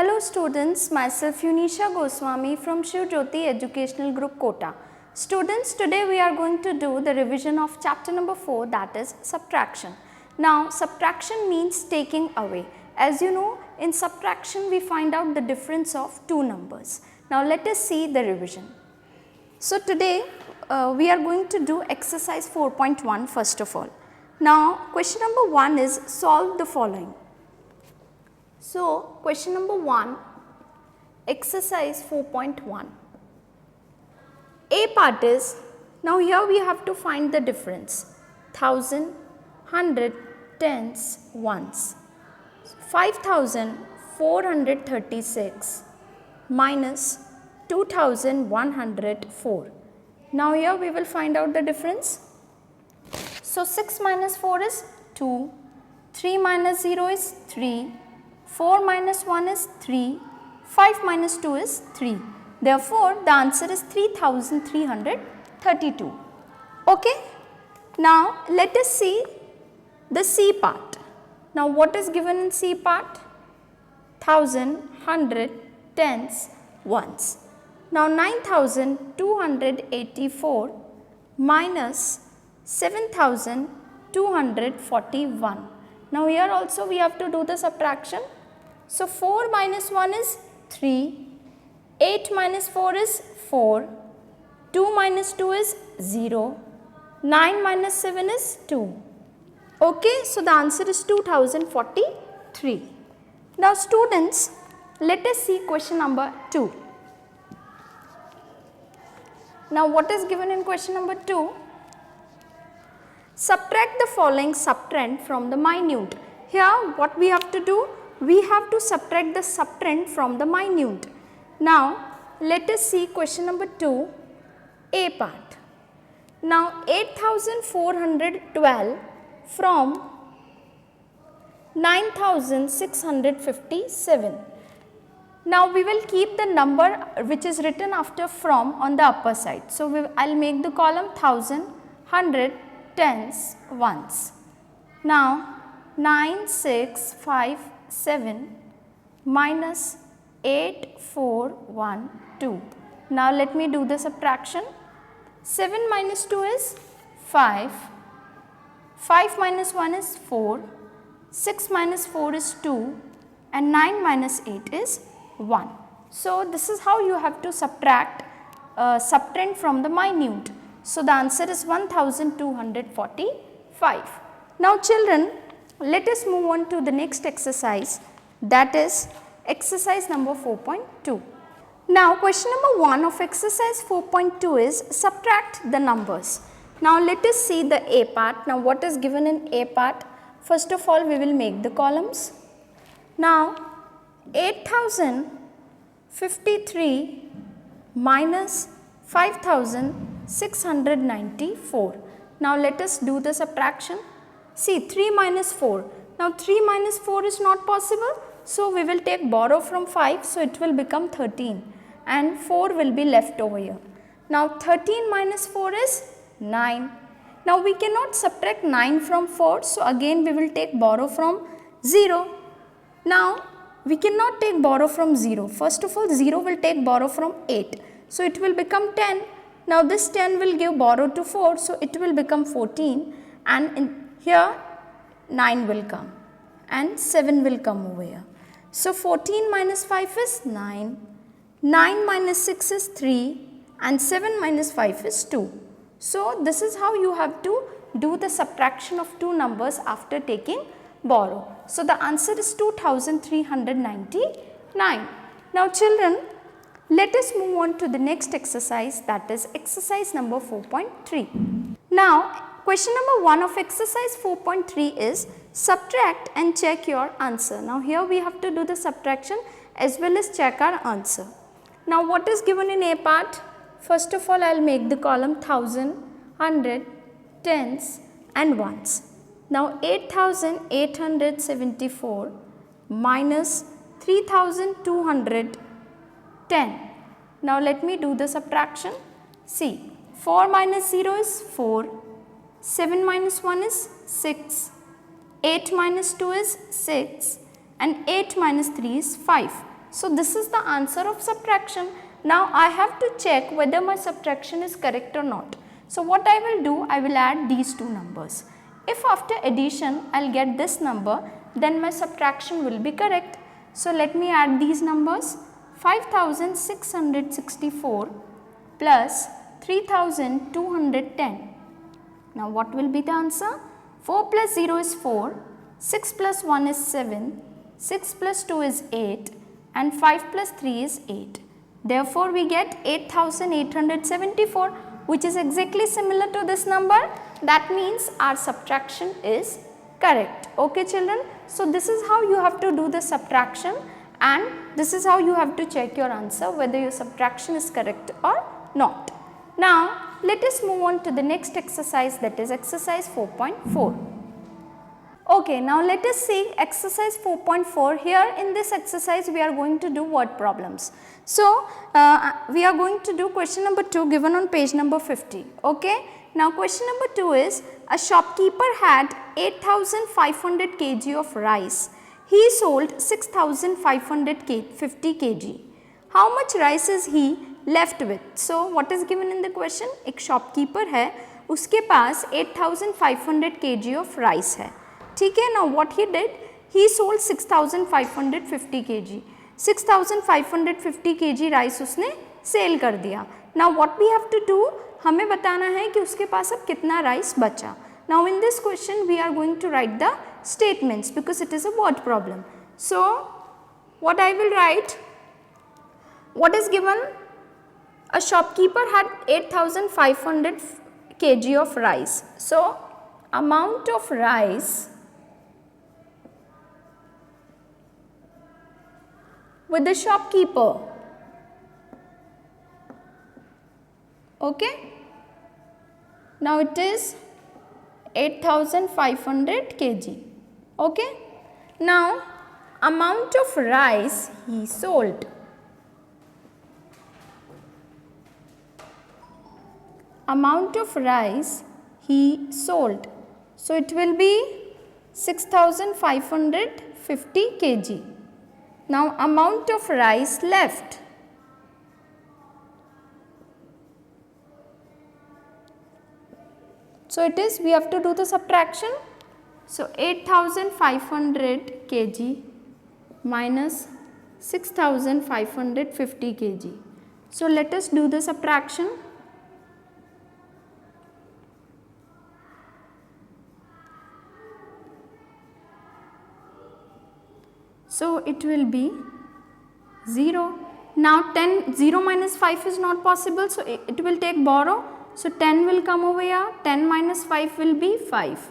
Hello students, myself Yunisha Goswami from Shiv Jyoti Educational Group Kota. Students, today we are going to do the revision of chapter number 4, that is subtraction. Now subtraction means taking away. As you know, in subtraction we find out the difference of two numbers. Now let us see the revision. So today we are going to do exercise 4.1 first of all. Now question number 1 is solve the following. So question number 1, exercise 4.1. A part is, now here we have to find the difference, 1000, 100, tens, ones. 5436 minus 2104. Now here we will find out the difference. So 6 minus 4 is 2, 3 minus 0 is 3, 4 minus 1 is 3, 5 minus 2 is 3. Therefore, the answer is 3332. Okay? Now, let us see the C part. Now, what is given in C part? 1000, 100, tens, ones. Now, 9284 minus 7241. Now, here also we have to do the subtraction. So, 4 minus 1 is 3, 8 minus 4 is 4, 2 minus 2 is 0, 9 minus 7 is 2. Okay, so the answer is 2043. Now, students, let us see question number 2. Now, what is given in question number 2? Subtract the following subtrend from the minute. Here, what we have to do? We have to subtract the subtrend from the minute. Now, let us see question number 2, A part. Now, 8412 from 9657. Now, we will keep the number which is written after from on the upper side. So, I will make the column 1000, 100, tens, ones. Now, 9657 minus 8412. Now, let me do the subtraction. 7 minus 2 is 5, 5 minus 1 is 4, 6 minus 4 is 2 and 9 minus 8 is 1. So, this is how you have to subtract subtrend from the minute. So, the answer is 1245. Now, children, let us move on to the next exercise, that is exercise number 4.2. Now, question number 1 of exercise 4.2 is subtract the numbers. Now, let us see the A part. Now, what is given in A part? First of all, we will make the columns. Now, 8053 minus 5694. Now, let us do the subtraction. See, 3 minus 4. Now, 3 minus 4 is not possible. So, we will take borrow from 5. So, it will become 13 and 4 will be left over here. Now, 13 minus 4 is 9. Now, we cannot subtract 9 from 4. So, again we will take borrow from 0. Now, we cannot take borrow from 0. First of all, 0 will take borrow from 8. So, it will become 10. Now, this 10 will give borrow to 4. So, it will become 14 and here 9 will come and 7 will come over here. So, 14 minus 5 is 9, 9 minus 6 is 3 and 7 minus 5 is 2. So, this is how you have to do the subtraction of two numbers after taking borrow. So, the answer is 2399. Now, children, let us move on to the next exercise, that is exercise number 4.3. Now, question number 1 of exercise 4.3 is subtract and check your answer. Now, here we have to do the subtraction as well as check our answer. Now, what is given in A part? First of all, I will make the column 1000, 100, tens and ones. Now, 8874 minus 3210. Now, let me do the subtraction. See, 4 minus 0 is 4, 7 minus 1 is 6, 8 minus 2 is 6 and 8 minus 3 is 5. So this is the answer of subtraction. Now I have to check whether my subtraction is correct or not. So what I will do, I will add these two numbers. If after addition I will get this number, then my subtraction will be correct. So let me add these numbers. 5664 plus 3210. Now what will be the answer? 4 plus 0 is 4, 6 plus 1 is 7, 6 plus 2 is 8 and 5 plus 3 is 8. Therefore, we get 8874, which is exactly similar to this number. That means our subtraction is correct. Okay children. So this is how you have to do the subtraction, and this is how you have to check your answer whether your subtraction is correct or not. Now let us move on to the next exercise, that is exercise 4.4. Okay, now let us see exercise 4.4. Here in this exercise we are going to do word problems. So we are going to do question number 2 given on page number 50. Okay. Now question number 2 is, a shopkeeper had 8500 kg of rice. He sold 6550 kg. How much rice is he left with? So what is given in the question? एक shopkeeper है, उसके पास 8500 kg of rice है. ठीक है. Now what he did? He sold 6550 kg. 6550 kg rice उसने cell कर दिया. Now what we have to do? हमें बताना है कि उसके पास अब कितना राइस बचा. Now in this question we are going to write the statements because it is a word problem. So what I will write? What is given? A shopkeeper had 8500 kg of rice. So amount of rice with the shopkeeper. Okay. Now it is 8500 kg. Okay. Now amount of rice he sold. Amount of rice he sold. So it will be 6550 kg. Now amount of rice left. So it is, we have to do the subtraction. So 8500 kg minus 6550 kg. So let us do the subtraction. So it will be 0. Now 0 minus 5 is not possible, so it will take borrow. So 10 will come over here, 10 minus 5 will be 5.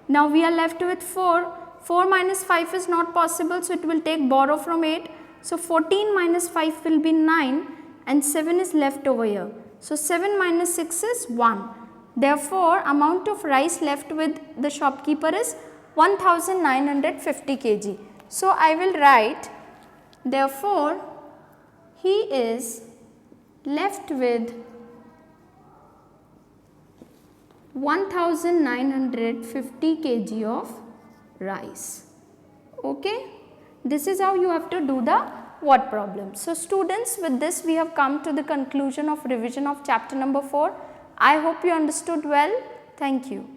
Now we are left with 4. 4 minus 5 is not possible, so it will take borrow from 8. So 14 minus 5 will be 9 and 7 is left over here. So 7 minus 6 is 1. Therefore, amount of rice left with the shopkeeper is 1950 kg. So I will write, therefore, he is left with 1950 kg of rice. Okay. This is how you have to do the word problem. So students, with this we have come to the conclusion of revision of chapter number 4. I hope you understood well. Thank you.